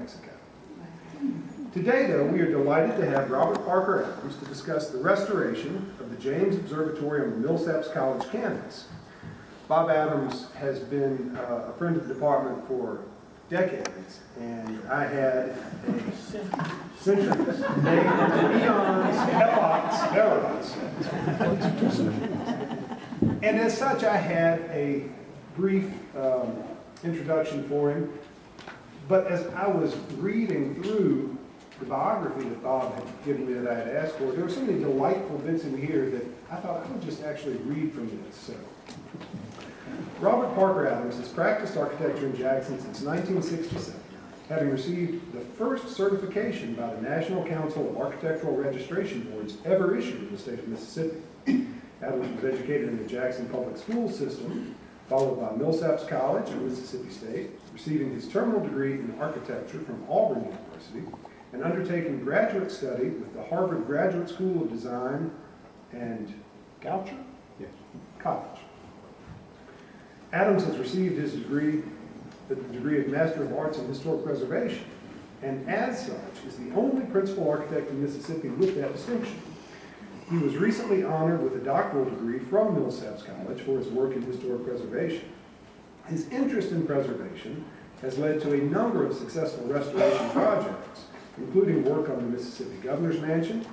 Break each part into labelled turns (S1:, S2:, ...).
S1: Mexico. Today, though, we are delighted to have Robert Parker Adams to discuss the restoration of the James Observatory on the Millsaps College campus. Bob Adams has been a friend of the department for decades, and I had centuries, eons, epochs. And as such, I had a brief introduction for him. But as I was reading through the biography that Bob had given me that I had asked for, there were so many delightful bits in here that I thought I would just actually read from this. So, Robert Parker Adams has practiced architecture in Jackson since 1967, having received the first certification by the National Council of Architectural Registration Boards ever issued in the state of Mississippi. Adams was educated in the Jackson public school system, followed by Millsaps College in Mississippi State, receiving his terminal degree in architecture from Auburn University, and undertaking graduate study with the Harvard Graduate School of Design and Goucher? Yes. College. Adams has received his degree, the degree of Master of Arts in Historic Preservation, and as such is the only principal architect in Mississippi with that distinction. He was recently honored with a doctoral degree from Millsaps College for his work in historic preservation. His interest in preservation has led to a number of successful restoration projects, including work on the Mississippi Governor's Mansion,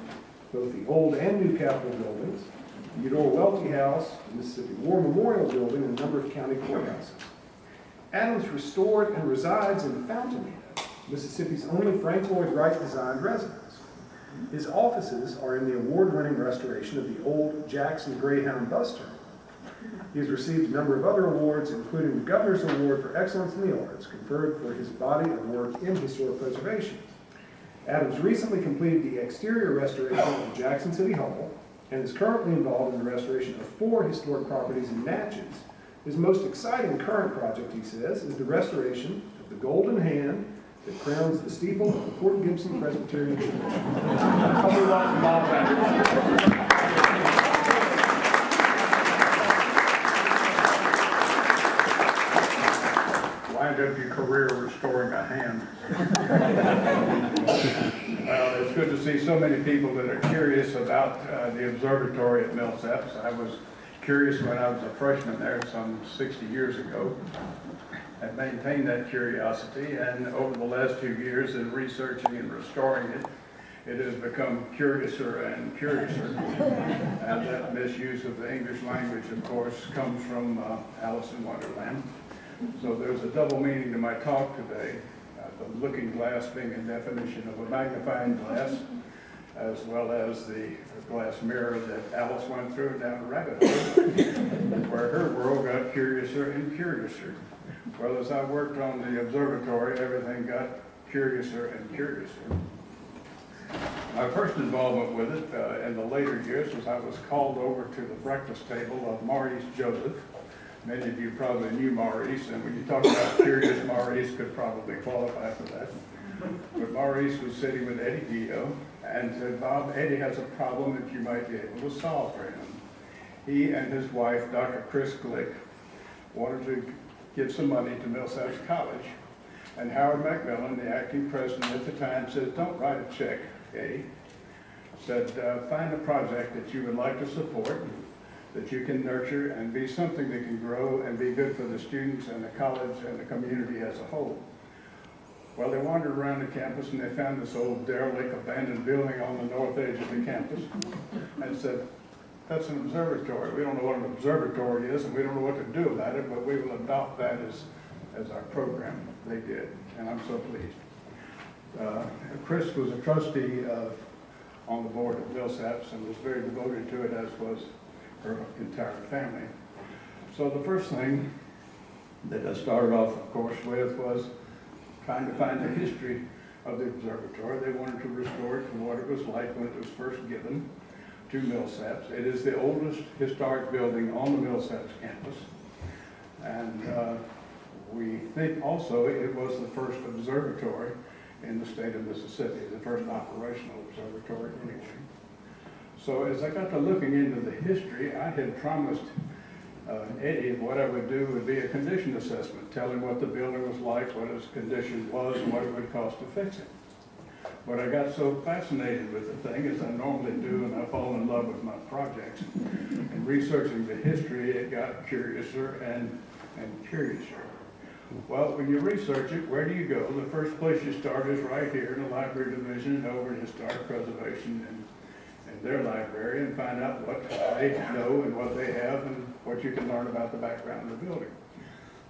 S1: both the old and new Capitol buildings, the Eudora Welty House, the Mississippi War Memorial Building, and a number of county courthouses. Adams restored and resides in Fountainhead, Mississippi's only Frank Lloyd Wright designed residence. His offices are in the award-winning restoration of the old Jackson Greyhound bus terminal. He has received a number of other awards, including the Governor's Award for Excellence in the Arts, conferred for his body of work in historic preservation. Adams recently completed the exterior restoration of Jackson City Hall and is currently involved in the restoration of 4 historic properties in Natchez. His most exciting current project, he says, is the restoration of the Golden Hand that crowns the steeple of the Port Gibson Presbyterian Church. Help me welcome Bob Adams.
S2: Wind up your career restoring a hand. Well, it's good to see so many people that are curious about the observatory at Millsaps. I was curious when I was a freshman there some 60 years ago. I've maintained that curiosity, and over the last 2 years in researching and restoring it, it has become curiouser and curiouser. And that misuse of the English language, of course, comes from Alice in Wonderland. So there's a double meaning to my talk today, the looking glass being a definition of a magnifying glass, as well as the glass mirror that Alice went through down a rabbit hole, where her world got curiouser and curiouser. Well, as I worked on the observatory, everything got curiouser and curiouser. My first involvement with it in the later years was I was called over to the breakfast table of Maurice Joseph. Many of you probably knew Maurice, and when you talk about curious, Maurice could probably qualify for that. But Maurice was sitting with Eddie Guillot and said, "Bob, Eddie has a problem that you might be able to solve for him." He and his wife, Dr. Chris Glick, wanted to give some money to Millsaps College. And Howard McMillan, the acting president at the time, said, "Don't write a check, Eddie." Said, "Find a project that you would like to support, that you can nurture and be something that can grow and be good for the students and the college and the community as a whole." Well, they wandered around the campus and they found this old derelict abandoned building on the north edge of the campus and said, "That's an observatory. We don't know what an observatory is and we don't know what to do about it, but we will adopt that as our program." They did, and I'm so pleased. Chris was a trustee on the board of Millsaps and was very devoted to it, as was her entire family. So the first thing that I started off, of course, with was trying to find the history of the observatory. They wanted to restore it to what it was like when it was first given to Millsaps. It is the oldest historic building on the Millsaps campus. And we think also it was the first observatory in the state of Mississippi, the first operational observatory anyway. So as I got to looking into the history, I had promised Eddie, what I would do would be a condition assessment, tell him what the building was like, what its condition was, and what it would cost to fix it. But I got so fascinated with the thing, as I normally do, and I fall in love with my projects. And researching the history, it got curiouser and curiouser. Well, when you research it, where do you go? The first place you start is right here in the library division and over in historic preservation and their library, and find out what they know and what they have and what you can learn about the background of the building.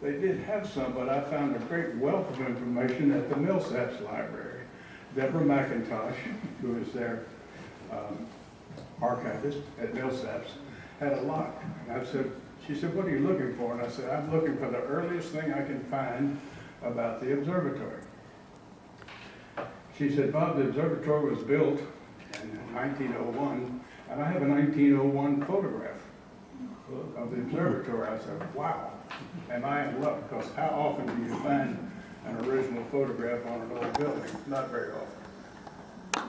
S2: They did have some, but I found a great wealth of information at the Millsaps Library. Deborah McIntosh, who is their archivist at Millsaps, had a lot. And she said, what are you looking for? And I said, I'm looking for the earliest thing I can find about the observatory. She said, Bob, the observatory was built in 1901, and I have a 1901 photograph of the observatory. I said, wow, am I in luck? Because how often do you find an original photograph on an old building? Not very often.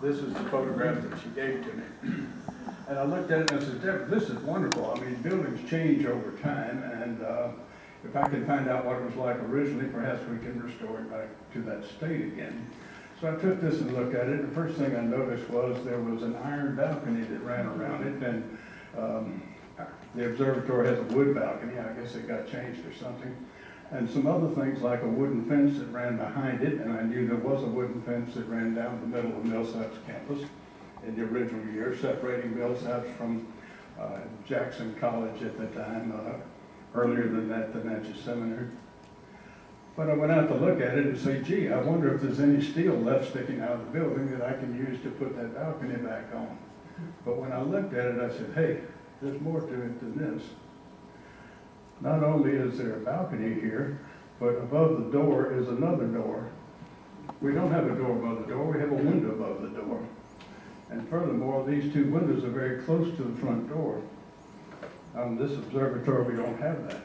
S2: This is the photograph that she gave to me. And I looked at it and I said, Deborah, this is wonderful. I mean, buildings change over time, and if I can find out what it was like originally, perhaps we can restore it back to that state again. So I took this and looked at it. The first thing I noticed was there was an iron balcony that ran around it, and the observatory has a wood balcony. I guess it got changed or something. And some other things like a wooden fence that ran behind it, and I knew there was a wooden fence that ran down the middle of Millsaps campus in the original year, separating Millsaps from Jackson College at the time, earlier than that, the Natchez Seminary. But I went out to look at it and say, gee, I wonder if there's any steel left sticking out of the building that I can use to put that balcony back on. But when I looked at it, I said, hey, there's more to it than this. Not only is there a balcony here, but above the door is another door. We don't have a door above the door, we have a window above the door. And furthermore, these two windows are very close to the front door. On this observatory, we don't have that.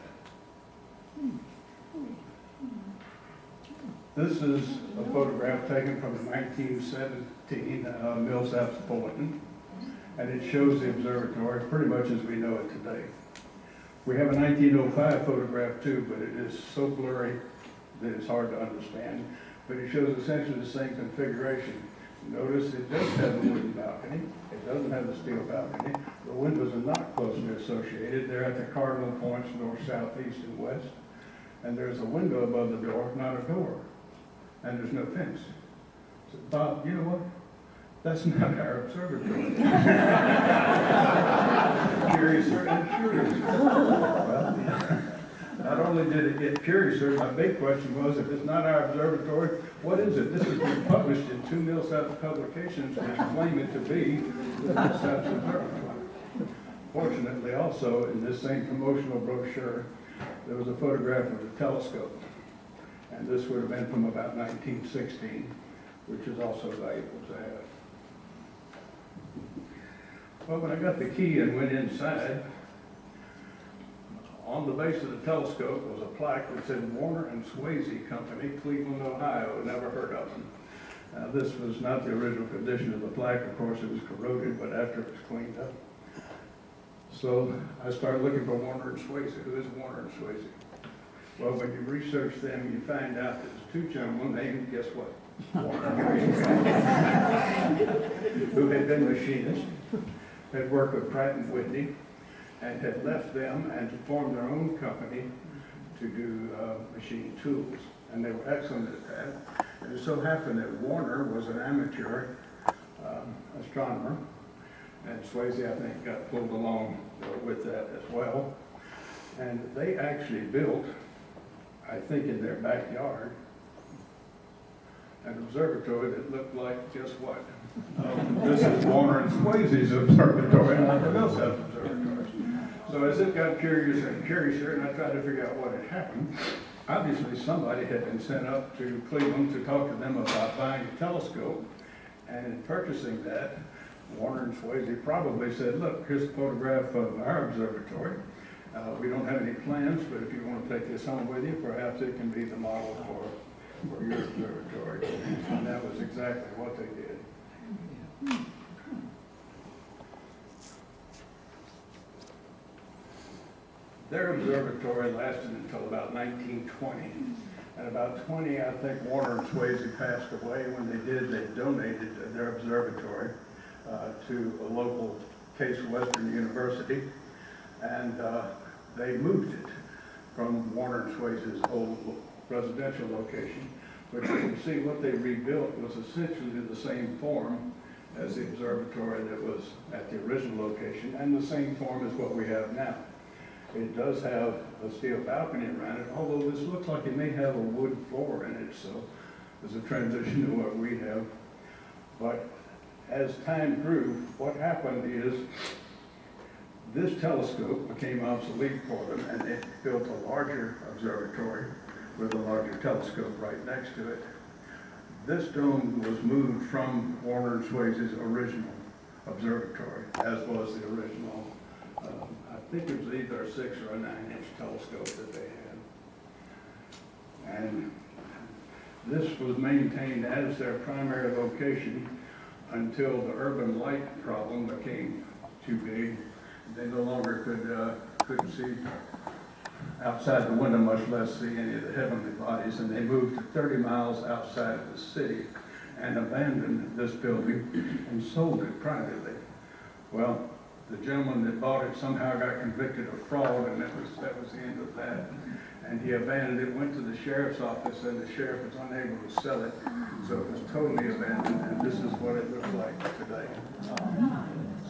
S2: This is a photograph taken from the 1917 Millsaps Bulletin, and it shows the observatory pretty much as we know it today. We have a 1905 photograph too, but it is so blurry that it's hard to understand. But it shows essentially the same configuration. Notice it does have a wooden balcony. It doesn't have the steel balcony. The windows are not closely associated. They're at the cardinal points, north, south, east, and west. And there's a window above the door, not a door. And there's no fence. So, Bob, you know what? That's not our observatory. Curiouser and curiouser. Well, not only did it get curiouser, my big question was, if it's not our observatory, what is it? This has been published in 2 Millsaps publications which claim it to be the Millsaps Observatory. Fortunately, also, in this same promotional brochure, there was a photograph of the telescope. And this would have been from about 1916, which is also valuable to have. Well, when I got the key and went inside, on the base of the telescope was a plaque that said Warner and Swayze Company, Cleveland, Ohio. Never heard of them. Now, this was not the original condition of the plaque. Of course, it was corroded, but after it was cleaned up. So I started looking for Warner and Swayze. Who is Warner and Swayze? Well, when you research them, you find out that there's 2 gentlemen named, guess what? Warner and Swayze, who had been machinists, had worked with Pratt & Whitney, and had left them and to form their own company to do machine tools. And they were excellent at that. And it so happened that Warner was an amateur astronomer, and Swayze, I think, got pulled along with that as well. And they actually built, I think in their backyard, an observatory that looked like just what? This is Warner and Swayze's observatory, not the Millsaps observatory. So as it got curiouser and curiouser, and I tried to figure out what had happened, obviously somebody had been sent up to Cleveland to talk to them about buying a telescope, and in purchasing that, Warner and Swayze probably said, look, here's a photograph of our observatory. We don't have any plans, but if you want to take this home with you, perhaps it can be the model for your observatory. And that was exactly what they did. Their observatory lasted until about 1920. At about 20, I think Warner and Swayze passed away. When they did, they donated their observatory to a local Case Western University, and they moved it from Warner and Swayze's old residential location. But you can see what they rebuilt was essentially the same form as the observatory that was at the original location, and the same form as what we have now. It does have a steel balcony around it, although this looks like it may have a wood floor in it, so there's a transition to what we have. But as time grew, what happened is this telescope became obsolete for them, and they built a larger observatory with a larger telescope right next to it. This dome was moved from Warner and Swayze's original observatory, as was the original. I think it was either a 6 or a 9-inch telescope that they had. And this was maintained as their primary location until the urban light problem became too big. They no longer couldn't see outside the window, much less see any of the heavenly bodies, and they moved to 30 miles outside of the city and abandoned this building and sold it privately. Well, the gentleman that bought it somehow got convicted of fraud, and that was the end of that. And he abandoned it, went to the sheriff's office, and the sheriff was unable to sell it, so it was totally abandoned, and this is what it looks like today.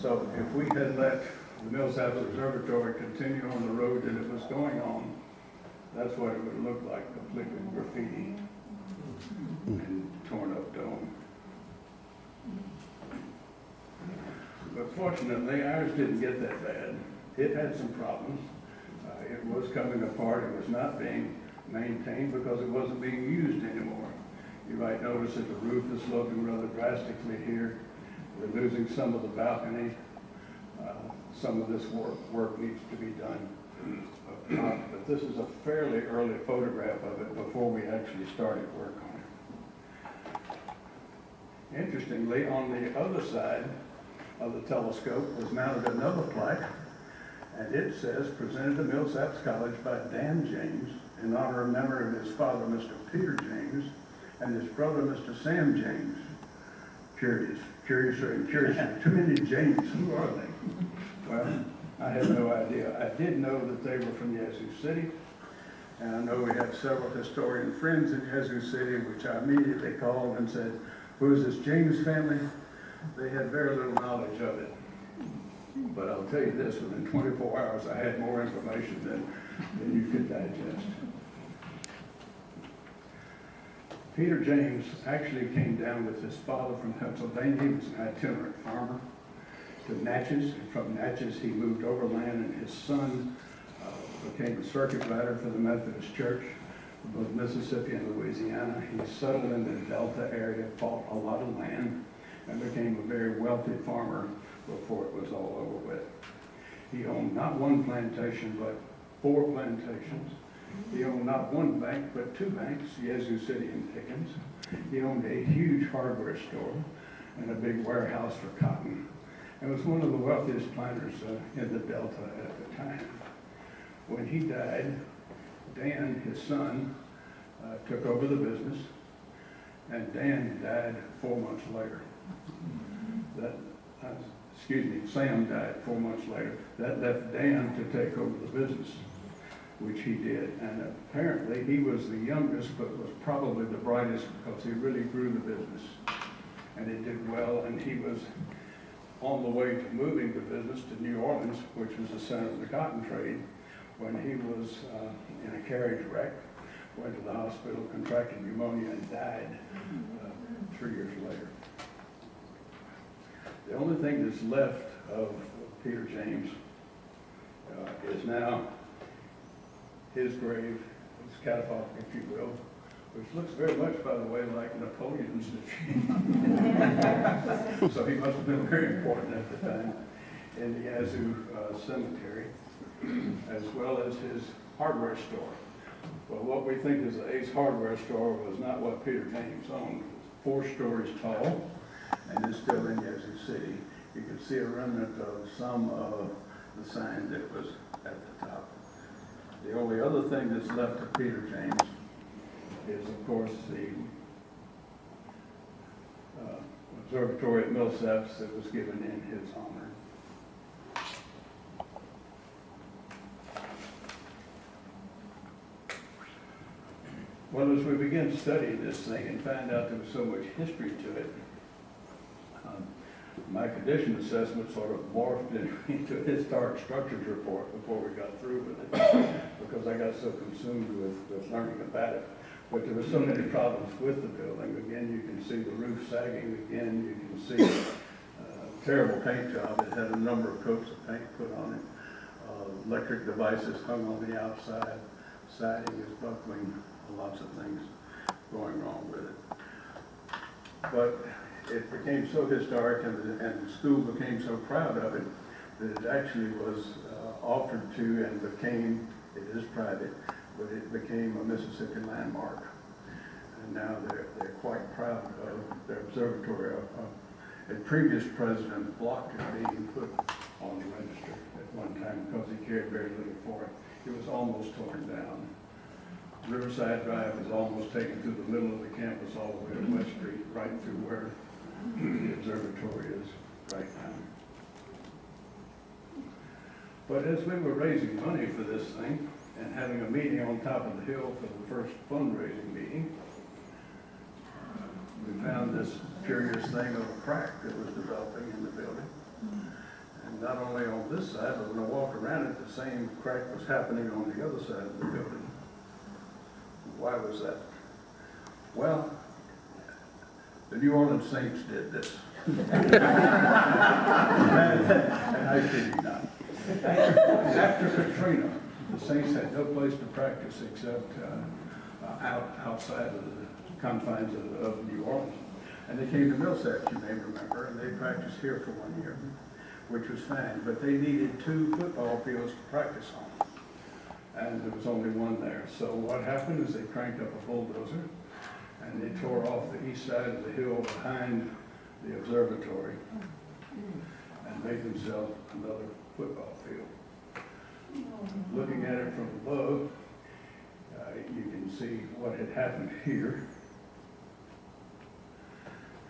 S2: So if we had let the Millsap Observatory continue on the road that it was going on, that's what it would look like, completely graffiti and torn up dome. But fortunately, ours didn't get that bad. It had some problems. It was coming apart. It was not being maintained because it wasn't being used anymore. You might notice that the roof is sloping rather drastically here. We're losing some of the balcony. Some of this work needs to be done up top, but this is a fairly early photograph of it before we actually started work on it. Interestingly, on the other side of the telescope was mounted another plaque, and it says, presented to Millsaps College by Dan James in honor of memory of his father, Mr. Peter James, and his brother, Mr. Sam James. Curious. Too many James. Who are they? Well, I have no idea. I did know that they were from Yazoo City, and I know we have several historian friends in Yazoo City, which I immediately called and said, who is this James family? They had very little knowledge of it. But I'll tell you this, within 24 hours, I had more information than you could digest. Peter James actually came down with his father from Pennsylvania. He was an itinerant farmer, to Natchez. And from Natchez, he moved overland, and his son became a circuit rider for the Methodist Church, both Mississippi and Louisiana. He settled in the Delta area, bought a lot of land, and became a very wealthy farmer before it was all over with. He owned not one plantation, but 4 plantations. He owned not one bank, but 2 banks, Yazoo City and Pickens. He owned a huge hardware store and a big warehouse for cotton, and was one of the wealthiest planters in the Delta at the time. When he died, Dan, his son, took over the business, and Dan died 4 months later. Sam died 4 months later. That left Dan to take over the business, which he did. And apparently he was the youngest, but was probably the brightest because he really grew the business. And it did well, and he was on the way to moving the business to New Orleans, which was the center of the cotton trade, when he was in a carriage wreck, went to the hospital, contracted pneumonia, and died 3 years later. The only thing that's left of Peter James is now his grave, his catafalque, if you will, which looks very much, by the way, like Napoleon's. So he must have been very important at the time in the Yazoo cemetery, as well as his hardware store. Well, what we think is the Ace Hardware store was not what Peter James owned. It was 4 stories tall, and is still in Yazoo City. You can see a remnant of some of the sign that was at the top. The only other thing that's left of Peter James is, of course, the observatory at Millsaps that was given in his honor. Well, as we began studying this thing and found out there was so much history to it, my condition assessment sort of morphed into a historic structures report before we got through with it, because I got so consumed with learning about it. But there were so many problems with the building. Again, you can see the roof sagging. Again, you can see terrible paint job. It had a number of coats of paint put on it. Electric devices hung on the outside. Siding is buckling. Lots of things going wrong with it. But it became so historic, and the school became so proud of it, that it actually was offered to and became, it is private, but it became a Mississippi landmark. And now they're quite proud of their observatory. A previous president blocked it being put on the register at one time because he cared very little for it. It was almost torn down. Riverside Drive was almost taken through the middle of the campus all the way to West Street, right through where the observatory is right now. But as we were raising money for this thing and having a meeting on top of the hill for the first fundraising meeting, we found this curious thing of a crack that was developing in the building. And not only on this side, but when I walked around it, the same crack was happening on the other side of the building. Why was that? Well, the New Orleans Saints did this. and I kid you not. After Katrina, the Saints had no place to practice except outside of the confines of New Orleans. And they came to Millsaps, you may remember, and they practiced here for 1 year, which was fine. But they needed 2 football fields to practice on. And there was only one there. So what happened is they cranked up a bulldozer and they tore off the east side of the hill behind the observatory and made themselves another football field. Looking at it from above, you can see what had happened here.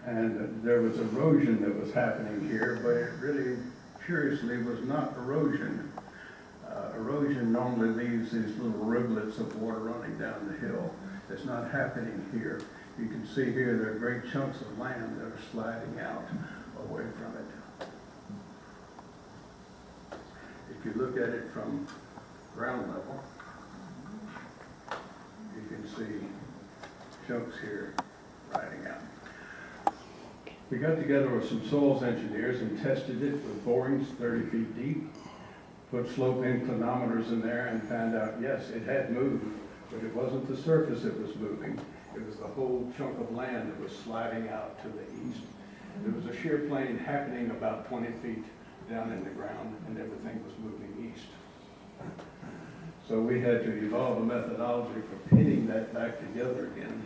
S2: And there was erosion that was happening here, but it really, curiously, was not erosion. Erosion normally leaves these little rivulets of water running down the hill. It's not happening here. You can see here there are great chunks of land that are sliding out away from it. If you look at it from ground level, you can see chunks here riding out. We got together with some soils engineers and tested it with borings 30 feet deep. Put slope inclinometers in there and found out, yes, it had moved, but it wasn't the surface that was moving. It was the whole chunk of land that was sliding out to the east. There was a shear plane happening about 20 feet down in the ground, and everything was moving east. So we had to evolve a methodology for pinning that back together again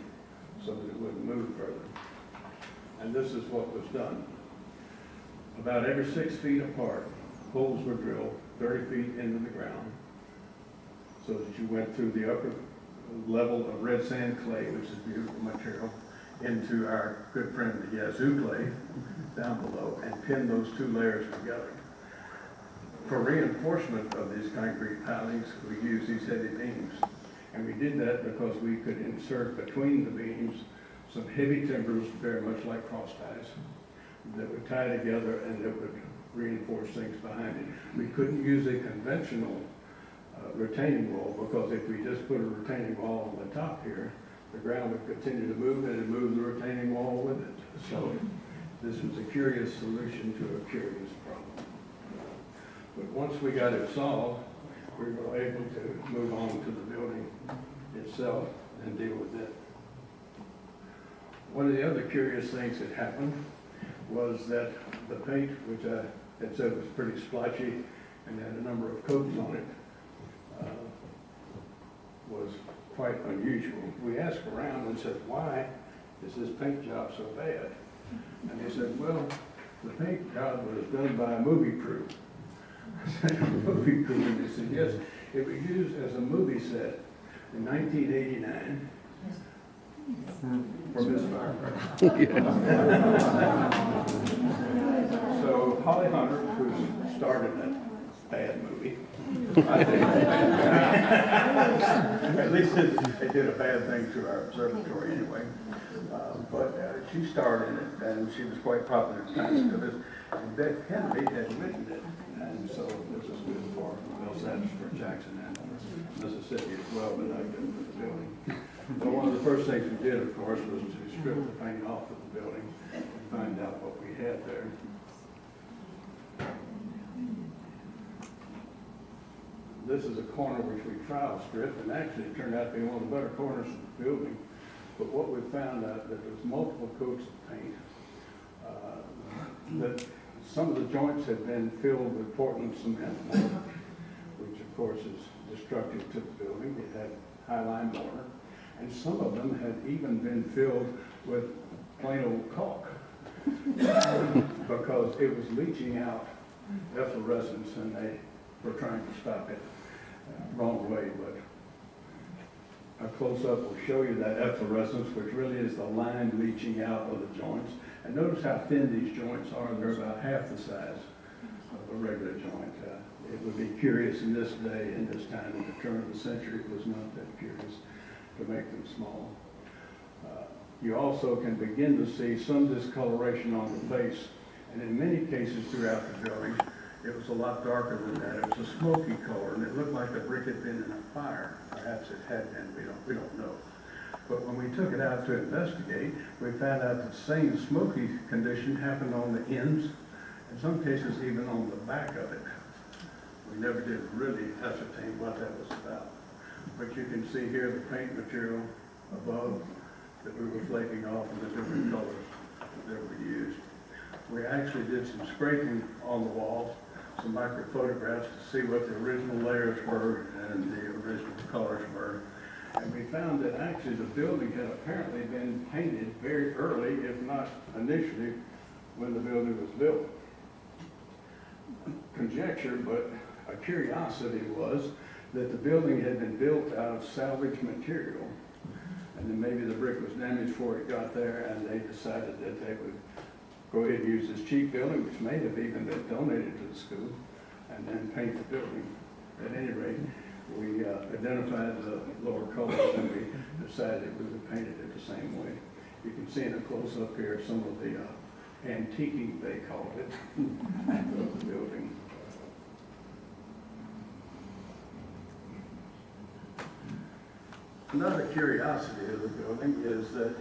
S2: so that it wouldn't move further. And this is what was done. About every 6 feet apart, holes were drilled 30 feet into the ground so that you went through the upper level of red sand clay, which is beautiful material, into our good friend the Yazoo clay down below, and pinned those 2 layers together. For reinforcement of these concrete pilings, we use these heavy beams. And we did that because we could insert between the beams some heavy timbers, very much like cross ties, that would tie together and that would reinforce things behind it. We couldn't use a conventional retaining wall, because if we just put a retaining wall on the top here, the ground would continue to move and it'd move the retaining wall with it. So this was a curious solution to a curious problem. But once we got it solved, we were able to move on to the building itself and deal with it. One of the other curious things that happened was that the paint, which I had said was pretty splotchy and had a number of coats on it, was quite unusual. We asked around and said, why is this paint job so bad? And they said, well, the paint job was done by a movie crew. I said, a movie crew? And they said, yes, It was used as a movie set in 1989 for Misfire. So Holly Hunter, who started that bad movie, I think, at least they did a bad thing to our observatory anyway. But she starred in it, and she was quite popular at the time. And Beth Kennedy had written it, and so this is good for Millsaps, for Jackson, and Mississippi as well, but I did for the building. So one of the first things we did, of course, was to strip the paint off of the building and find out what we had there. This is a corner which we trial stripped, and actually it turned out to be one of the better corners of the building. But what we found out that there was multiple coats of paint, that some of the joints had been filled with Portland cement, which of course is destructive to the building. It had high-line mortar, and some of them had even been filled with plain old caulk because it was leaching out efflorescence, and they were trying to stop it wrong way. But a close-up will show you that efflorescence, which really is the line leaching out of the joints. And notice how thin these joints are. They're about half the size of a regular joint. It would be curious in this day, in this time, at the turn of the century, it was not that curious to make them small. You also can begin to see some discoloration on the face, and in many cases throughout the building, it was a lot darker than that. It was a smoky color, and it looked like the brick had been in a fire. Perhaps it had been, we don't know. But when we took it out to investigate, we found out the same smoky condition happened on the ends, in some cases even on the back of it. We never did really ascertain what that was about. But you can see here the paint material above that we were flaking off and the different colors that were used. We actually did some scraping on the walls, some micro photographs to see what the original layers were and the original colors were. And we found that actually the building had apparently been painted very early, if not initially, when the building was built. Conjecture, but a curiosity was that the building had been built out of salvaged material. And then maybe the brick was damaged before it got there, and they decided that they would go ahead and use this cheap building, which may have even been donated to the school, and then paint the building. At any rate, we identified the lower colors, and we decided we would paint it the same way. You can see in a close-up here some of the antiquing, they called it, of the building. Another curiosity of the building is that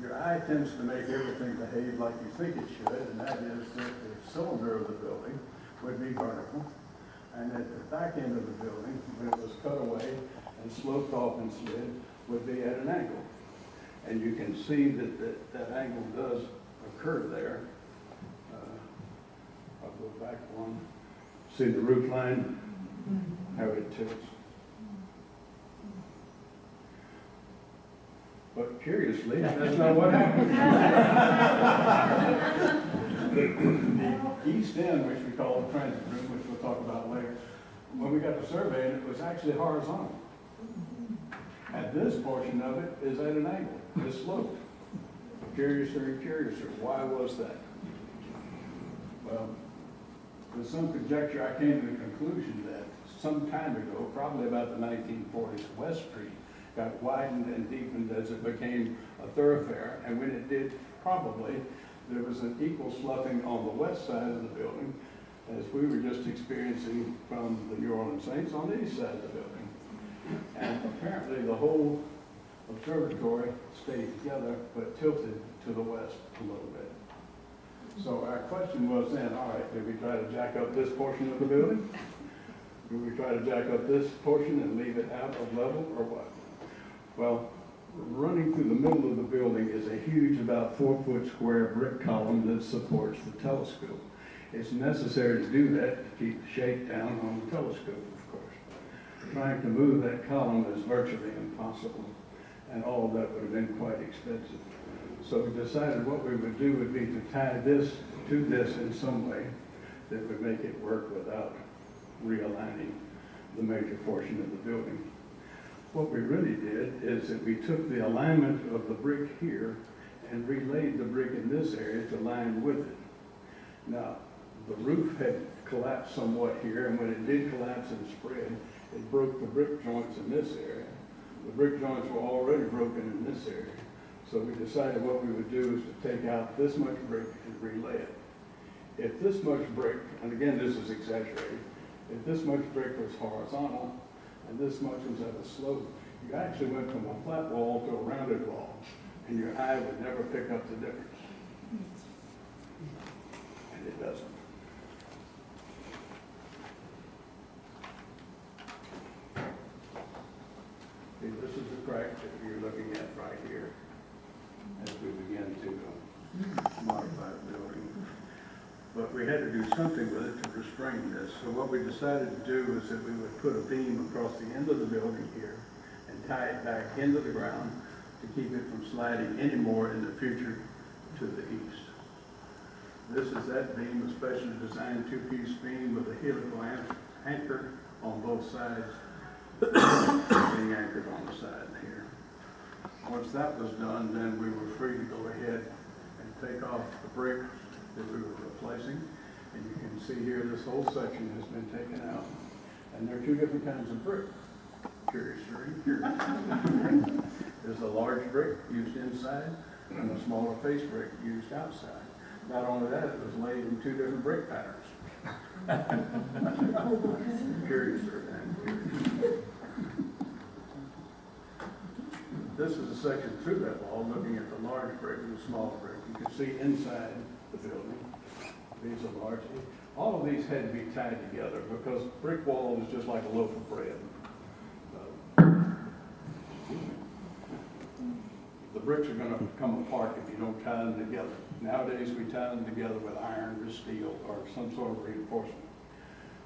S2: your eye tends to make everything behave like you think it should, and that is that the cylinder of the building would be vertical, and at the back end of the building, when it was cut away and sloped off and slid, would be at an angle. And you can see that that angle does occur there. I'll go back one. See the roof line, how it tilts. But curiously, that's not what happened. The east end, which we call the transit room, which we'll talk about later, when we got the survey, it was actually horizontal. And this portion of it is at an angle, this sloped. Curiouser and curiouser. Why was that? Well, with some conjecture, I came to the conclusion that some time ago, probably about the 1940s, West Street got widened and deepened as it became a thoroughfare, and when it did, probably, there was an equal sloughing on the west side of the building as we were just experiencing from the New Orleans Saints on the east side of the building. And apparently the whole observatory stayed together, but tilted to the west a little bit. So our question was then, all right, did we try to jack up this portion of the building? Did we try to jack up this portion and leave it out of level, or what? Well, running through the middle of the building is a huge, about 4-foot square brick column that supports the telescope. It's necessary to do that to keep the shake down on the telescope, of course. Trying to move that column is virtually impossible, and all of that would have been quite expensive. So we decided what we would do would be to tie this to this in some way that would make it work without realigning the major portion of the building. What we really did is that we took the alignment of the brick here and relayed the brick in this area to line with it. Now, the roof had collapsed somewhat here, and when it did collapse and spread, it broke the brick joints in this area. The brick joints were already broken in this area. So we decided what we would do is to take out this much brick and relay it. If this much brick, and again this is exaggerated, if this much brick was horizontal and this much was at a slope, you actually went from a flat wall to a rounded wall, and your eye would never pick up the difference. And it doesn't. See, this is the crack that you're looking at right here as we begin to modify the building. But we had to do something with it to restrain this. So what we decided to do is that we would put a beam across the end of the building here and tie it back into the ground to keep it from sliding any more in the future to the east. This is that beam, a specially designed two-piece beam with a helical anchor on both sides, being anchored on the side here. Once that was done, then we were free to go ahead and take off the brick that we were replacing. And you can see here this whole section has been taken out. And there are two different kinds of brick. Curious, curious. There's a large brick used inside and a smaller face brick used outside. Not only that, it was laid in two different brick patterns. Curious, curious. This is a section through that wall looking at the large brick and the small brick. You can see inside the building. These are large. All of these had to be tied together because brick wall is just like a loaf of bread. The bricks are going to come apart if you don't tie them together. Nowadays we tie them together with iron or steel or some sort of reinforcement.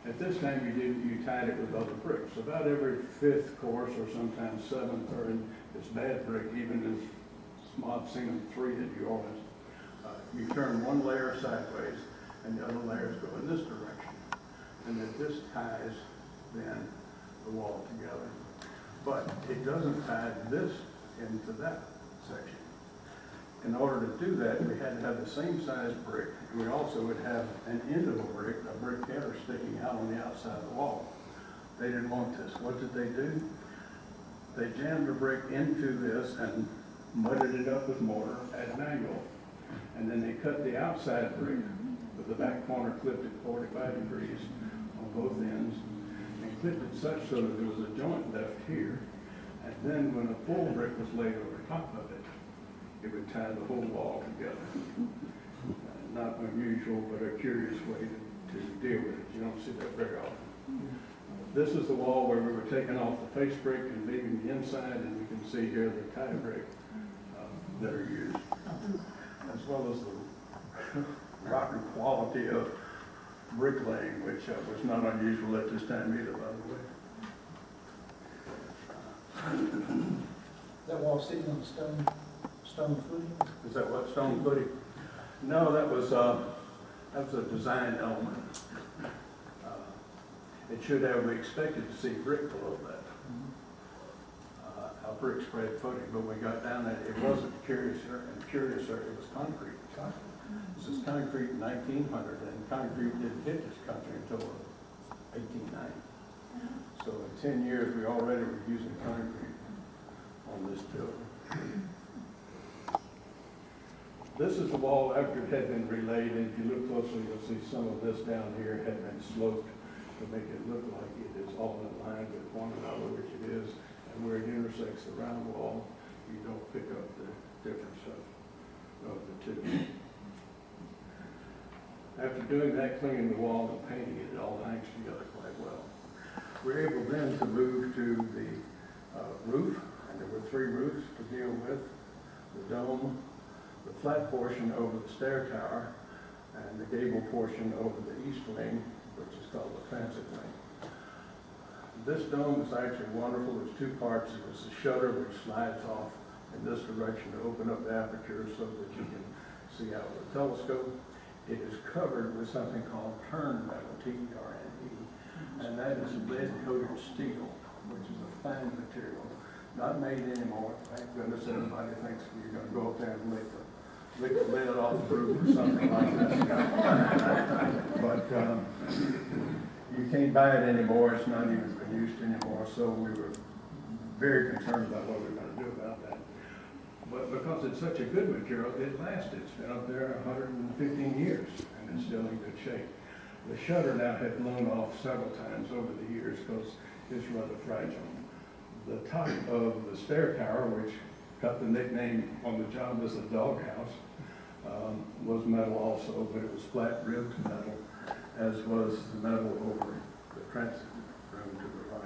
S2: At this time you tied it with other bricks. About every fifth course or sometimes seventh, or in this bad brick, even as small, I've seen them 3 at New Orleans. You turn one layer sideways and the other layers go in this direction. And that this ties then the wall together. But it doesn't tie this into that section. In order to do that, we had to have the same size brick. We also would have an end of a brick header sticking out on the outside of the wall. They didn't want this. What did they do? They jammed the brick into this and mudded it up with mortar at an angle. And then they cut the outside brick with the back corner clipped at 45 degrees on both ends and clipped it such so that there was a joint left here. And then when a full brick was laid over top of it, it would tie the whole wall together. Not unusual, but a curious way to deal with it. You don't see that very often. This is the wall where we were taking off the face brick and leaving the inside, and you can see here the tie brick that are used, as well as the rotten quality of bricklaying, which was not unusual at this time either, by the way.
S3: That wall sitting on the stone footing?
S2: Is that what, stone footing? No, that was a design element. It should have, we expected to see brick below that. A brick spread footing, but when we got down there, it wasn't curiouser, it was concrete. This is concrete in 1900, and concrete didn't hit this country until 1890. So in 10 years, we already were using concrete on this building. This is the wall after it had been relayed, and if you look closely, you'll see some of this down here had been sloped to make it look like it is all in line with one another, which it is. And where it intersects the round wall, you don't pick up the difference of the two. After doing that, cleaning the wall and painting it, it all hangs together quite well. We're able then to move to the roof, and there were 3 roofs to deal with: the dome, the flat portion over the stair tower, and the gable portion over the east wing, which is called the transit wing. This dome is actually wonderful. There's 2 parts. There's a shutter which slides off in this direction to open up the aperture so that you can see out with a telescope. It is covered with something called turn metal, T-E-R-N-E, and that is lead-coated steel, which is a fine material, not made anymore. Thank goodness everybody thinks you're gonna go up there and lick the lead off the roof or something like that. But you can't buy it anymore, it's not even produced anymore, so we were very concerned about what we were gonna do about that. But because it's such a good material, it lasted. It's been up there 115 years, and it's still in good shape. The shutter now had blown off several times over the years because it's rather fragile. The top of the stair tower, which got the nickname on the job as a doghouse, was metal also, but it was flat ribbed metal, as was the metal over the transit room to the right.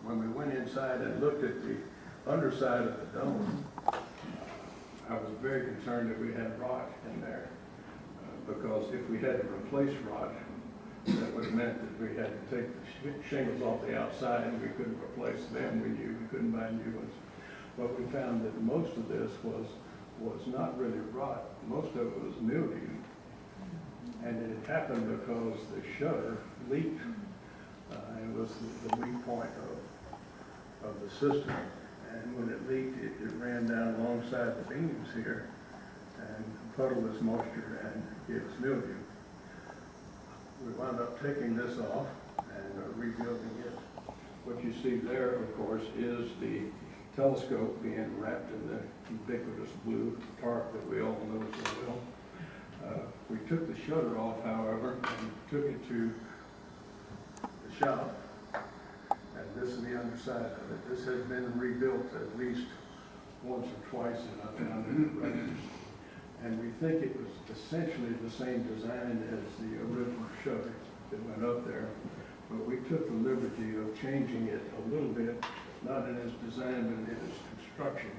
S2: When we went inside and looked at the underside of the dome, I was very concerned that we had rot in there, because if we had to replace rot, that would have meant that we had to take the shingles off the outside and we couldn't replace them. We knew we couldn't buy new ones. But we found that most of this was not really rot. Most of it was mildew. And it had happened because the shutter leaked. It was the weak point of the system. And when it leaked, it ran down alongside the beams here and puddled this moisture and gave us mildew. We wound up taking this off and rebuilding it. What you see there, of course, is the telescope being wrapped in the ubiquitous blue tarp that we all know so well. We took the shutter off, however, and took it to the shop. And this is the underside of it. This has been rebuilt at least once or twice in I found in the records. And we think it was essentially the same design as the original shutter that went up there. But we took the liberty of changing it a little bit, not in its design, but in its construction.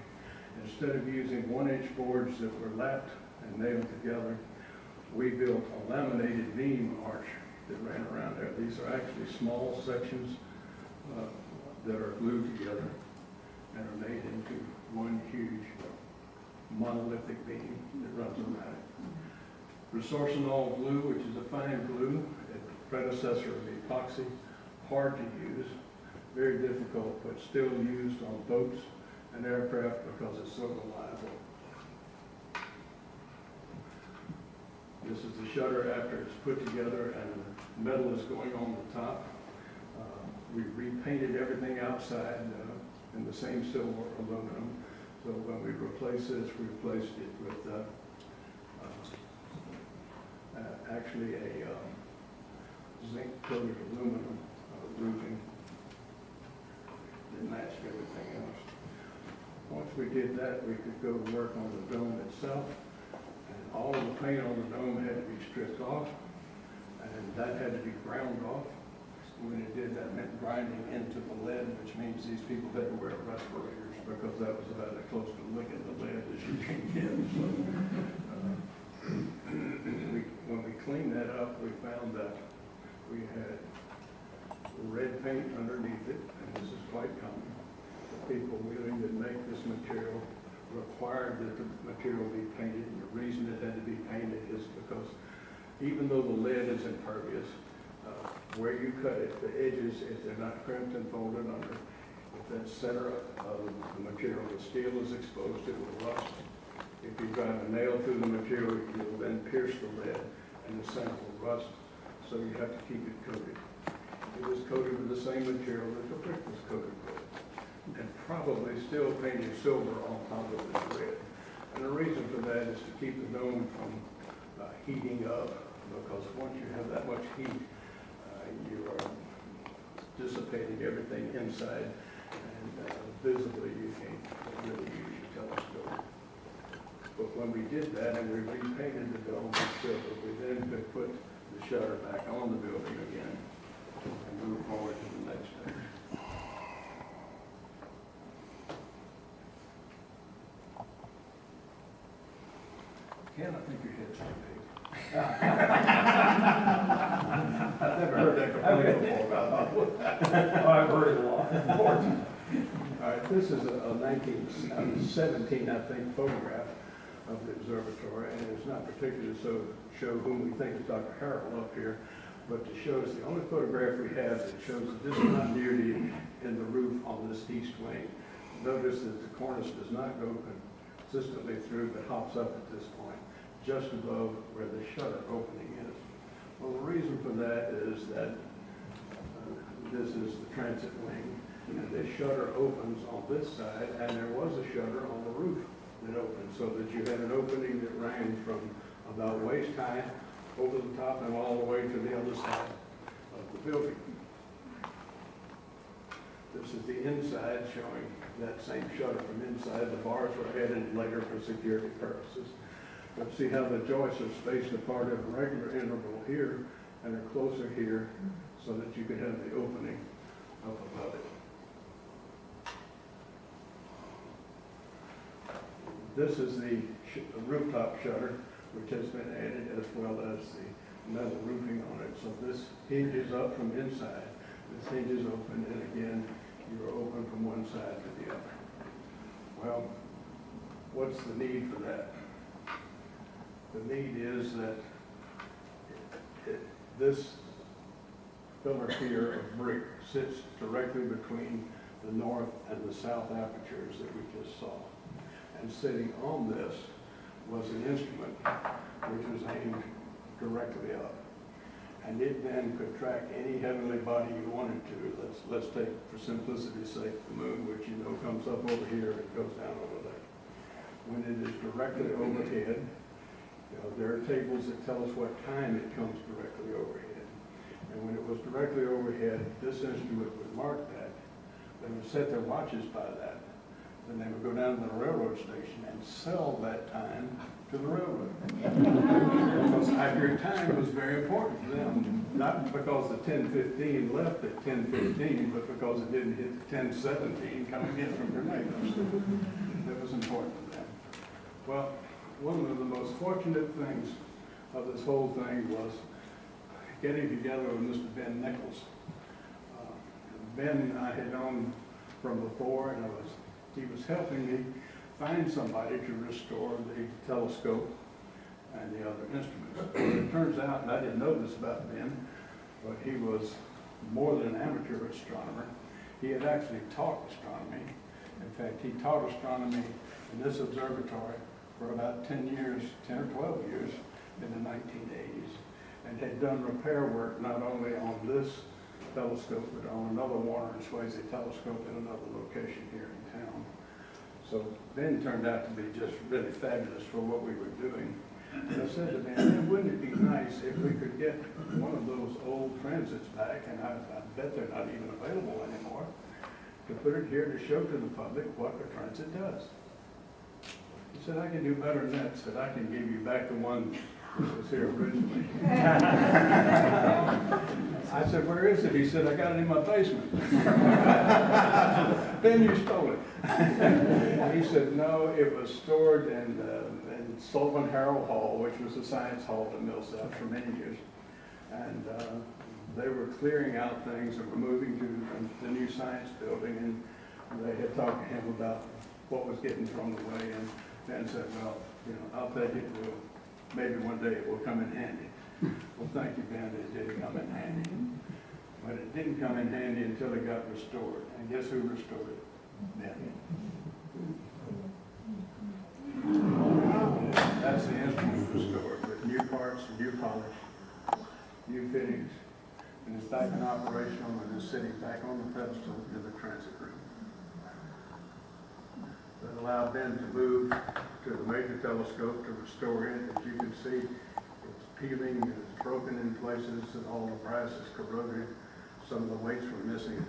S2: Instead of using 1-inch boards that were lapped and nailed together, we built a laminated beam arch that ran around there. These are actually small sections that are glued together and are made into one huge monolithic beam that runs around it. Resorcinol glue, which is a fine glue, a predecessor of epoxy, hard to use, very difficult, but still used on boats and aircraft because it's so reliable. This is the shutter after it's put together and the metal is going on the top. We repainted everything outside in the same silver aluminum. So when we replaced this, we replaced it with actually a zinc-coated aluminum roofing that matched everything else. Once we did that, we could go to work on the dome itself, and all of the paint on the dome had to be stripped off, and that had to be ground off. When it did, that meant grinding into the lead, which means these people had to wear respirators because that was about as close to licking the lead as you can get. So, when we cleaned that up, we found that we had red paint underneath it, and this is quite common. The people willing to make this material required that the material be painted, and the reason it had to be painted is because even though the lead is impervious, where you cut it, the edges, if they're not crimped and folded under, if that center of the material, the steel is exposed, it will rust. If you drive a nail through the material, it will then pierce the lead and the center will rust, so you have to keep it coated. It was coated with the same material that the brick was coated with, and probably still painted silver on top of the red. And the reason for that is to keep the dome from heating up, because once you have that much heat, you are dissipating everything inside, and visibly you can't really use your telescope. But when we did that and we repainted the dome with silver, we then could put the shutter back on the building again and move forward to the next stage. Ken, I think your head's too big. I've never heard that complaint before about that.
S4: I've heard it a lot.
S2: All right, this is a 1917, I think, photograph of the observatory, and it's not particularly so show whom we think is Dr. Harrell up here, but to show us the only photograph we have that shows the discontinuity in the roof on this east wing. Notice that the cornice does not go consistently through, but hops up at this point, just above where the shutter opening is. Well, the reason for that is that this is the transit wing, and the shutter opens on this side, and there was a shutter on the roof that opened, so that you had an opening that ran from about waist high over the top and all the way to the other side of the building. This is the inside showing that same shutter from inside. The bars were added later for security purposes. But see how the joists are spaced apart at a regular interval here and are closer here so that you could have the opening up above it. This is the rooftop shutter, which has been added, as well as the metal roofing on it. So this hinges up from inside. This hinges open, and again, you're open from one side to the other. Well, what's the need for that? The need is that this pillar here of brick sits directly between the north and the south apertures that we just saw. And sitting on this was an instrument which was aimed directly up. And it then could track any heavenly body you wanted to. Let's take, for simplicity's sake, the moon, which you know comes up over here and goes down over there. When it is directly overhead, there are tables that tell us what time it comes directly overhead. And when it was directly overhead, this instrument would mark that. They would set their watches by that. Then they would go down to the railroad station and sell that time to the railroad. Because accurate time was very important to them. Not because the 10:15 left at 10:15, but because it didn't hit the 10:17 coming in from Grenada. That was important to them. Well, one of the most fortunate things of this whole thing was getting together with Mr. Ben Nichols. Ben I had known from before, and he was helping me find somebody to restore the telescope and the other instruments. Well, it turns out, and I didn't know this about Ben, but he was more than an amateur astronomer. He had actually taught astronomy. In fact, he taught astronomy in this observatory for about 10 years, 10 or 12 years in the 1980s, and had done repair work not only on this telescope, but on another Warner and Swayze telescope in another location here in town. So Ben turned out to be just really fabulous for what we were doing. And I said to Ben, wouldn't it be nice if we could get one of those old transits back, and I bet they're not even available anymore, to put it here to show to the public what the transit does. He said, I can do better than that. He said, I can give you back the one that was here originally. I said, where is it? He said, I got it in my basement. Ben, you stole it. He said, no, it was stored in Sullivan Harrell Hall, which was the science hall at Millsap for many years. And they were clearing out things and were moving to the new science building, and they had talked to him about what was getting thrown away, and Ben said, well, I'll take it. Maybe one day it will come in handy. Well, thank you, Ben. It did come in handy. But it didn't come in handy until it got restored. And guess who restored it? Ben. That's the instrument restored, with new parts, new polish, new fittings. And it's back in operation and is sitting back on the pedestal in the transit room. That allowed Ben to move to the major telescope to restore it. As you can see, it's peeling, it's broken in places, and all the brass is corroded. Some of the weights were missing.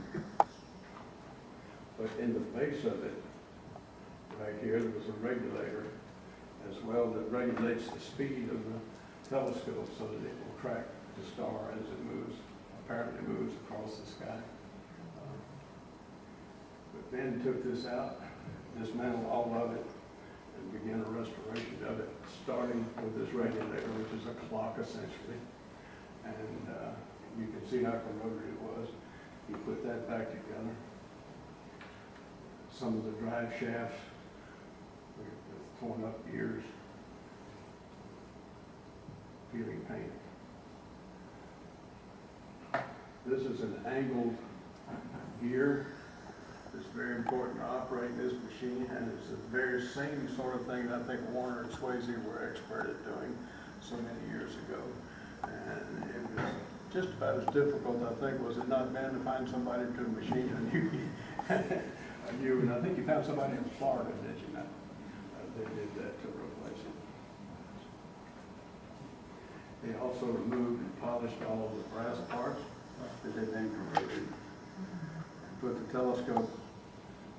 S2: But in the base of it, right here, there was a regulator as well that regulates the speed of the telescope so that it will track the star as it moves, apparently moves across the sky. But Ben took this out, dismantled all of it, and began a restoration of it, starting with this regulator, which is a clock essentially. And you can see how corroded it was. He put that back together. some of the drive shafts with torn up gears, peeling paint. This is an angled gear. It's very important to operate this machine, and it's the very same sort of thing that I think Warner and Swayze were expert at doing so many years ago. And it was just about as difficult, I think, was it not, Ben, to find somebody to do a machine on you? And I think you found somebody in Florida, did you not? They did that to replace it. They also removed and polished all of the brass parts that had been corroded. Put the telescope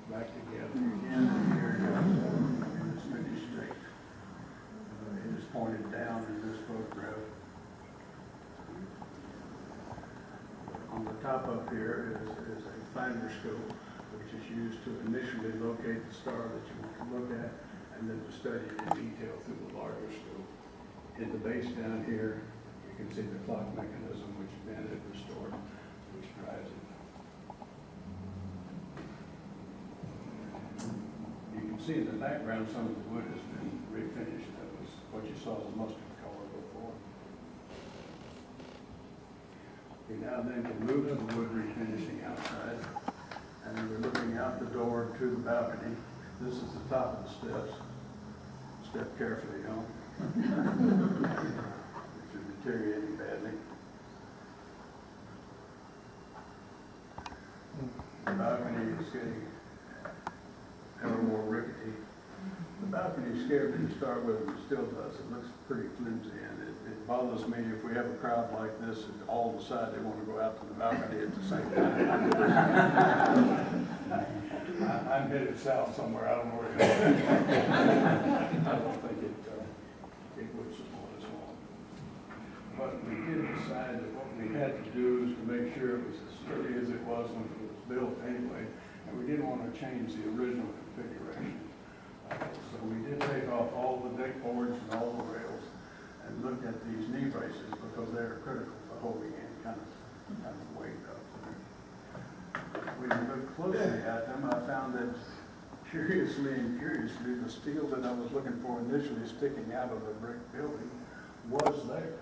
S2: back together again, and here it goes, and it's finished straight. It is pointed down in this photograph. On the top up here is a finder scope, which is used to initially locate the star that you want to look at, and then to study it in detail through the larger scope. In the base down here, you can see the clock mechanism, which Ben had restored, which drives it. You can see in the background some of the wood has been refinished. That was what you saw as mustard color before. We now then can move to the wood refinishing outside, and we're looking out the door to the balcony. This is the top of the steps. Step carefully, which is deteriorating badly. The balcony is getting ever more rickety. The balcony scared me to start with, and it still does. It looks pretty flimsy, and it bothers me if we have a crowd like this and all decide they want to go out to the balcony at the same time. I'm headed south somewhere. I don't know where it is. I don't think it would support us all. But we did decide that what we had to do is to make sure it was as sturdy as it was when it was built anyway, and we didn't want to change the original configuration. So we did take off all the deck boards and all the rails and looked at these knee braces because they are critical for holding any kind of weight up there. When you look closely at them, I found that curiously, the steel that I was looking for initially sticking out of the brick building was there.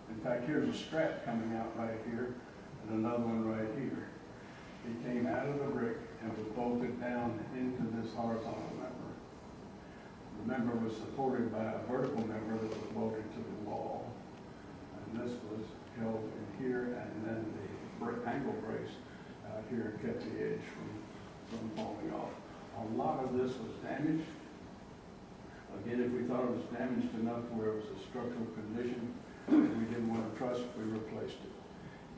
S2: In fact, here's a strap coming out right here and another one right here. It came out of the brick and was bolted down into this horizontal member. The member was supported by a vertical member that was bolted to the wall. And this was held in here, and then the ankle brace out here kept the edge from falling off. A lot of this was damaged. Again, if we thought it was damaged enough where it was a structural condition that we didn't want to trust, we replaced it.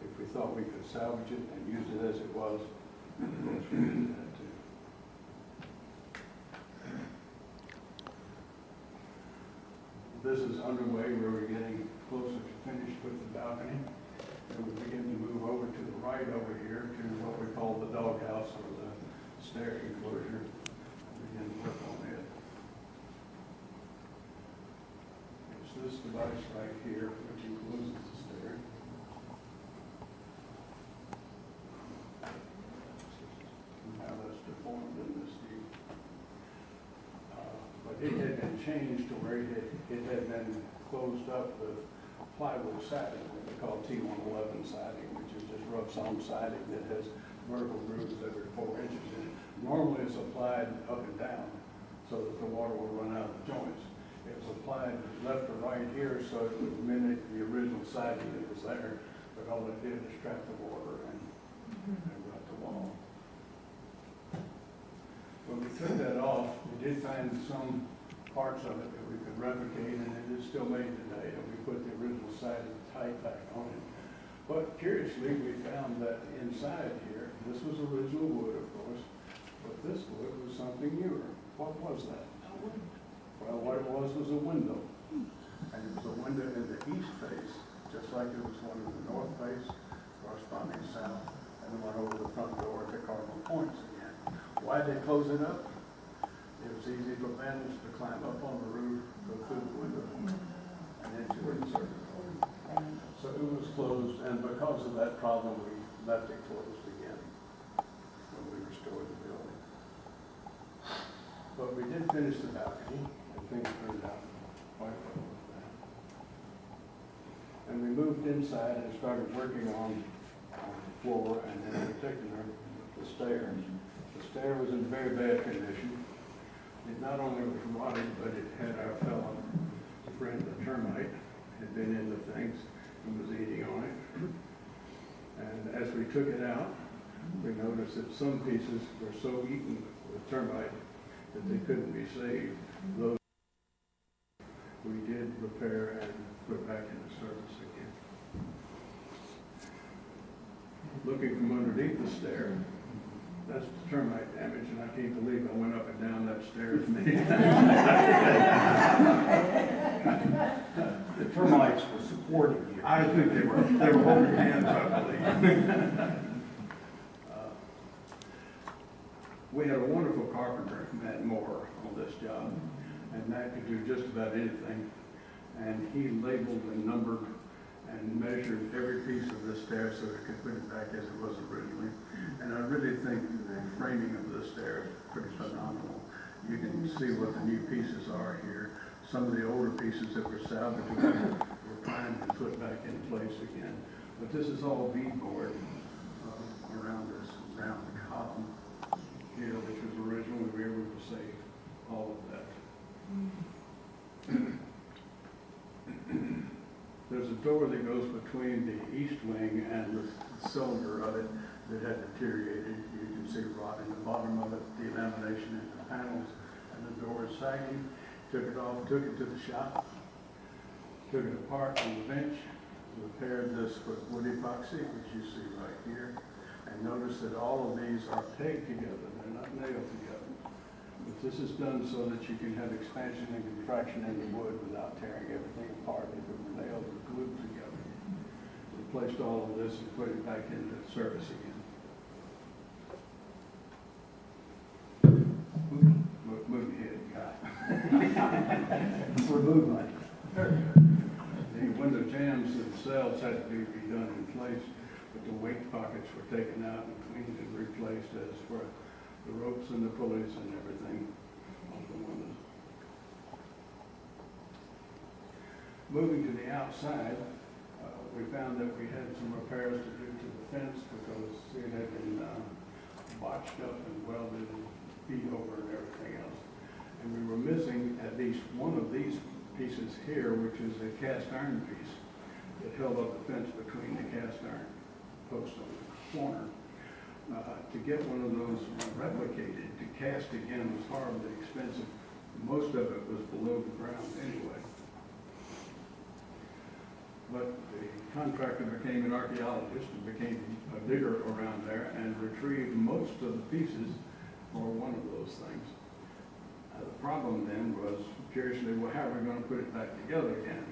S2: If we thought we could salvage it and use it as it was, of course we did that too. This is underway where we're getting closer to finished with the balcony. And we begin to move over to the right over here to what we call the doghouse or the stair enclosure. Begin to work on it. It's this device right here, which encloses the stair. Now that's deformed in this view. But it had been changed to where it had been closed up with plywood siding, what we call T111 siding, which is just rough-sawn siding that has vertical grooves every 4 inches in it. Normally it's applied up and down so that the water will run out of the joints. It was applied left or right here so it would mimic the original siding that was there, but all it did is trap the water and rut the wall. When we took that off, we did find some parts of it that we could replicate, and it is still made today, and we put the original siding tight back on it. But curiously, we found that inside here, this was original wood, of course, but this wood was something newer. What was that? Well, what it was a window. And it was a window in the east face, just like it was one in the north face, corresponding south, and the one over the front door at the cardinal points again. Why did they close it up? It was easy for bandits to climb up on the roof, go through the window, and into the circuit. So it was closed, and because of that problem, we left it closed again when we restored did finish the balcony, and things turned out quite well with that. And we moved inside and started working on the floor, and in particular, the stairs. The stair was in very bad condition. It not only was rotted, but it had our fellow friend, the termite, had been in the things and was eating on it. And as we took it out, we noticed that some pieces were so eaten with termite that they couldn't be saved. Those we did repair and put back into service again. Looking from underneath the stair, that's the termite damage, and I can't believe I went up and down that stairs many times.
S4: The termites were supporting you.
S2: I think they were holding hands, I believe. We had a wonderful carpenter, Matt Moore, on this job, and Matt could do just about anything. And he labeled and numbered and measured every piece of this stair so it could put it back as it was originally. And I really think the framing of this stair is pretty phenomenal. You can see what the new pieces are here. Some of the older pieces that were salvaged were primed and put back in place again. But this is all beadboard around this round column here, which was originally we were able to save all of that. There's a door that goes between the east wing and the cylinder of it that had deteriorated. You can see rot in the bottom of it, delamination in the panels, and the door is sagging. Took it off, took it to the shop, took it apart on the bench, repaired this with wood epoxy, which you see right here, and notice that all of these are pegged together, they're not nailed together. But this is done so that you can have expansion and contraction in the wood without tearing everything apart if it were nailed or glued together. Replaced all of this and put it back into service again. Move ahead, guy.
S4: Remove my.
S2: The window jambs themselves had to be redone in place, but the weight pockets were taken out and cleaned and replaced, as were the ropes and the pulleys and everything on the windows. Moving to the outside, we found that we had some repairs to do to the fence because it had been botched up and welded and beat over and everything else. And we were missing at least one of these pieces here, which is a cast iron piece that held up the fence between the cast iron posts on the corner. To get one of those replicated, to cast again was horribly expensive. Most of it was below the ground anyway. But the contractor became an archaeologist and became a digger around there and retrieved most of the pieces for one of those things. The problem then was, curiously, well, how are we going to put it back together again?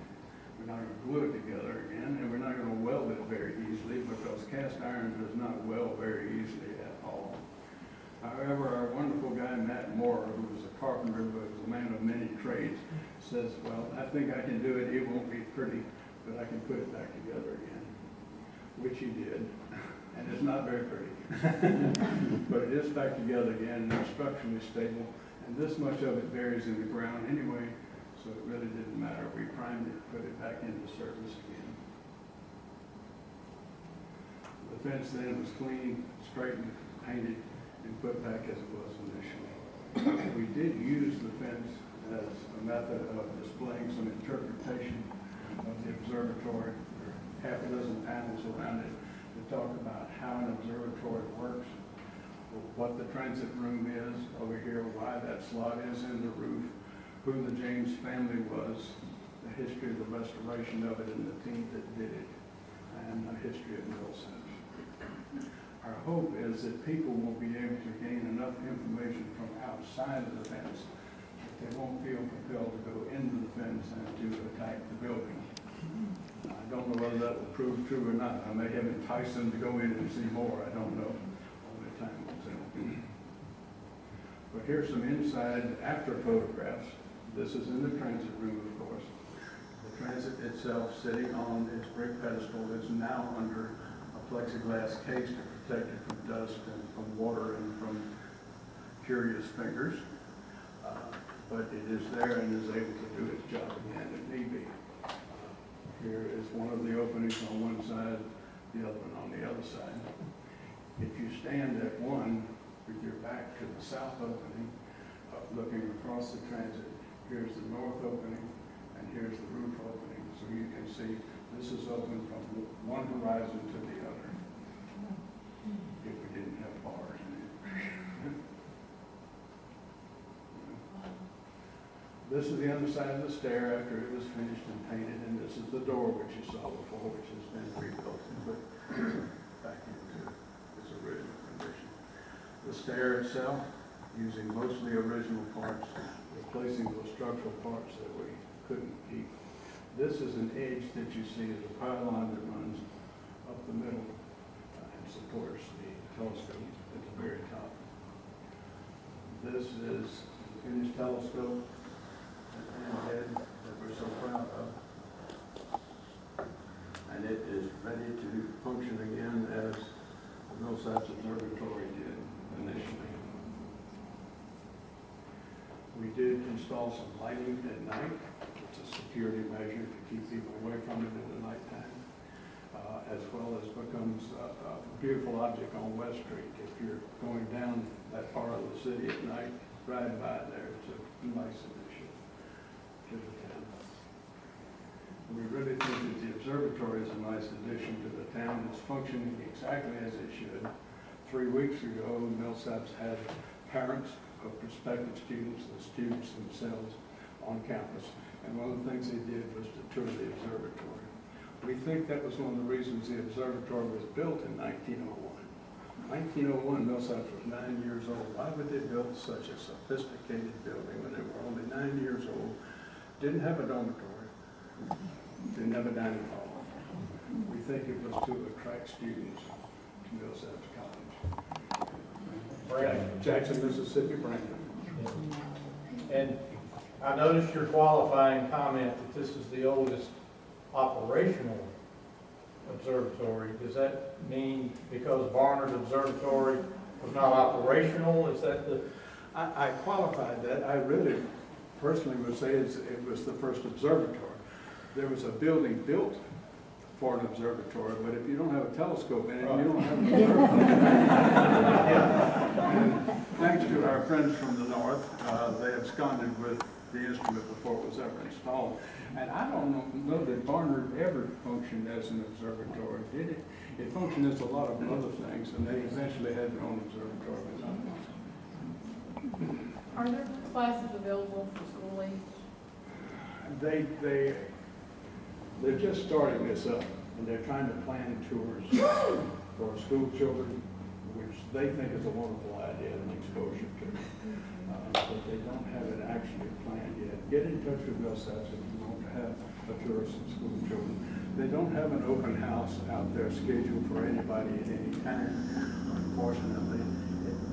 S2: We're not going to glue it together again, and we're not going to weld it very easily because cast iron does not weld very easily at all. However, our wonderful guy, Matt Moore, who was a carpenter but was a man of many trades, says, well, I think I can do it. It won't be pretty, but I can put it back together again, which he did. And it's not very pretty. But it is back together again, and it's structurally stable. And this much of it buries in the ground anyway, so it really didn't matter. We primed it, put it back into service again. The fence then was cleaned, straightened, painted, and put back as it was initially. We did use the fence as a method of displaying some interpretation of the observatory. There are half a dozen panels around it that talk about how an observatory works, what the transit room is over here, why that slot is in the roof, who the James family was, the history of the restoration of it and the team that did it, and the history of Millsaps. Our hope is that people will be able to gain enough information from outside of the fence that they won't feel compelled to go into the fence and to attack the building. I don't know whether that will prove true or not. I may have enticed them to go in and see more. I don't know. Only time will tell. But here's some inside after photographs. This is in the transit room, of course. The transit itself, sitting on its brick pedestal, is now under a plexiglass case to protect it from dust and from water and from curious fingers. but it is there and is able to do its job again if need be. Here is one of the openings on one side, the other one on the other side. If you stand at one with your back to the south opening, looking across the transit, here's the north opening and here's the roof opening. So you can see this is open from one horizon to the other. If we didn't have bars in it. This is the underside of the stair after it was finished and painted, and this is the door which you saw before, which has been rebuilt and put back into its original condition. The stair itself, using mostly original parts, replacing those structural parts that we couldn't keep. This is an edge that you see as a pylon that runs up the middle and supports the telescope at the very top. This is the finished telescope and head that we're so proud of. And it is ready to function again as the Millsaps Observatory did initially. We did install some lighting at night. It's a security measure to keep people away from it in the nighttime, as well as becomes a beautiful object on West Street. If you're going down that part of the city at night, riding by there, it's a nice addition to the town. We really think that the observatory is a nice addition to the town. It's functioning exactly as it should. 3 weeks ago, Millsaps had parents of prospective students, the students themselves, on campus. And one of the things they did was to tour the observatory. We think that was one of the reasons the observatory was built in 1901. 1901, Millsaps was 9 years old. Why would they build such a sophisticated building when they were only 9 years old? Didn't have a dormitory, didn't have a dining hall. We think it was to attract students to Millsaps College. Jackson, Mississippi, Brandon.
S5: And I noticed your qualifying comment that this is the oldest operational observatory. Does that mean because Barnard Observatory was not operational? Is that the...
S2: I qualified that. I really personally would say it was the first observatory. There was a building built for an observatory, but if you don't have a telescope in it, you don't have an observatory. And thanks to our friends from the north, they absconded with the instrument before it was ever installed. And I don't know that Barnard ever functioned as an observatory, did it? It functioned as a lot of other things, and they eventually had their own observatory.
S6: Are there classes available for school age?
S2: They're just starting this up, and they're trying to plan tours for school children, which they think is a wonderful idea and exposure to. But they don't have it actually planned yet. Get in touch with Millsaps if you want to have a tour of some school children. They don't have an open house out there scheduled for anybody at any time, unfortunately.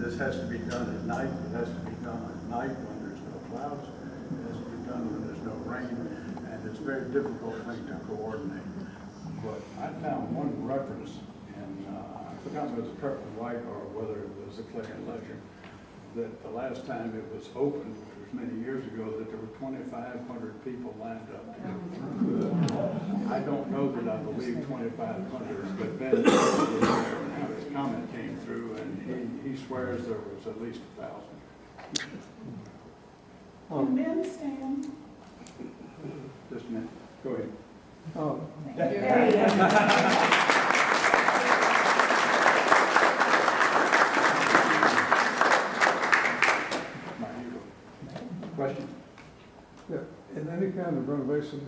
S2: This has to be done at night. It has to be done at night when there's no clouds. It has to be done when there's no rain. And it's a very difficult thing to coordinate. But I found one reference, and I forgot whether it was a Purple White or whether it was a Clarion Ledger, that the last time it was opened, which was many years ago, that there were 2,500 people lined up to go through. I don't know that I believe 2,500, but Ben was there, and his comment came through, and he swears there was at least 1,000.
S7: Can men stand?
S2: Just a minute. Go ahead.
S6: Thank you.
S2: My hero. Question?
S8: Yeah, in any kind of renovation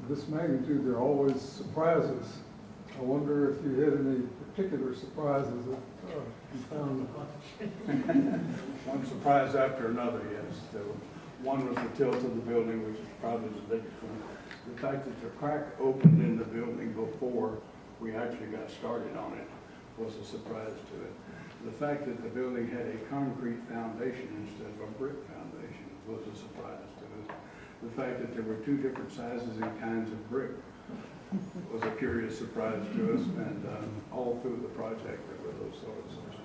S8: of this magnitude, there are always surprises. I wonder if you had any particular surprises that you found.
S2: One surprise after another, yes. One was the tilt of the building, which is probably the biggest one. The fact that the crack opened in the building before we actually got started on it was a surprise to it. The fact that the building had a concrete foundation instead of a brick foundation was a surprise to us. The fact that there were 2 different sizes and kinds of brick was a curious surprise to us, and all through the project there were those sort of surprises.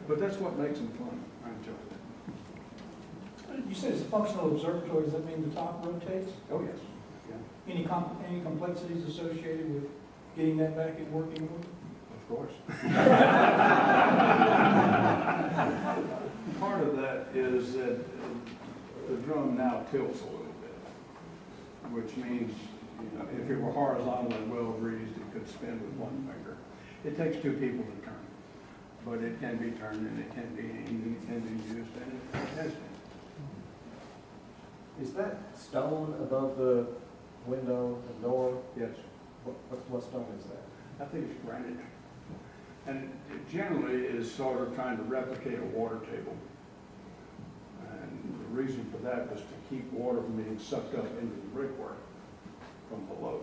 S2: But that's what makes them fun. I enjoy it.
S3: You said it's a functional observatory, does that mean the top rotates?
S2: Oh, yes. Yeah,
S3: Any complexities associated with getting that back in working order?
S2: of course. Part of that is that the drum now tilts a little bit, which means, you know, if it were horizontal and well greased, it could spin with one finger. It takes two people to turn, but it can be turned and it can be aimed and it can be used and it has been.
S9: Is that stone above the window and door?
S2: Yes,
S9: What stone is that?
S2: I think it's granite. And it generally is sort of trying to replicate a water table. And the reason for that was to keep water from being sucked up into the brickwork from below,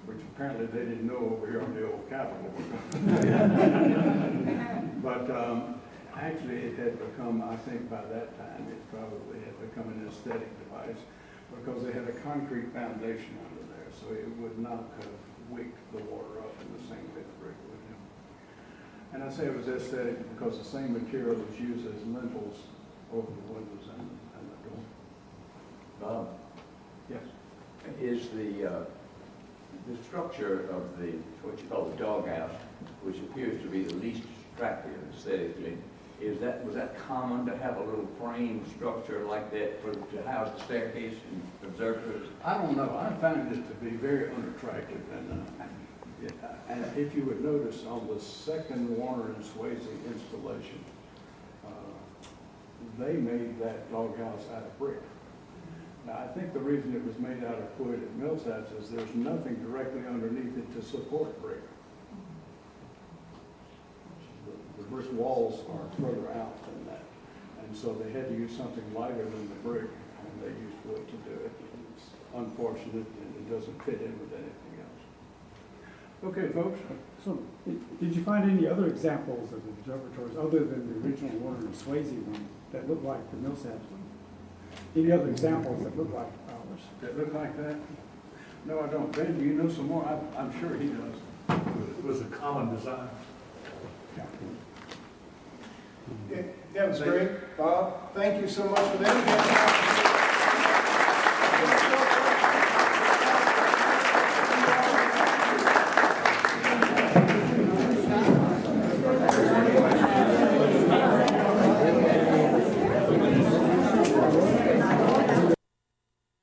S2: which apparently they didn't know over here on the old Capitol. But actually it had become, I think by that time, it probably had become an aesthetic device because they had a concrete foundation under there, so it would not have wicked the water up in the same way the brick would have. And I say it was aesthetic because the same material was used as lintels over the windows and the door.
S10: Bob,
S2: Yes.
S10: is the structure of the, what you call the doghouse, which appears to be the least attractive aesthetically, was that common to have a little frame structure like that to house the staircase and observatories?
S2: I don't know. I found it to be very unattractive, and if you would notice on the second Warner and Swayze installation, they made that doghouse out of brick. Now, I think the reason it was made out of wood at Millsap's is there's nothing directly underneath it to support brick. The brick walls are further out than that, and so they had to use something lighter than the brick, and they used wood to do it. It's unfortunate, and it doesn't fit in with anything else. Okay, folks.
S11: So, did you find any other examples of observatories other than the original Warner and Swayze one that look like the Millsaps one? Any other examples that look like ours?
S2: That look like that? No, I don't. Ben, do you know some more? I'm sure he does.
S4: It was a common design.
S1: That was great, Bob. Thank you so much for that.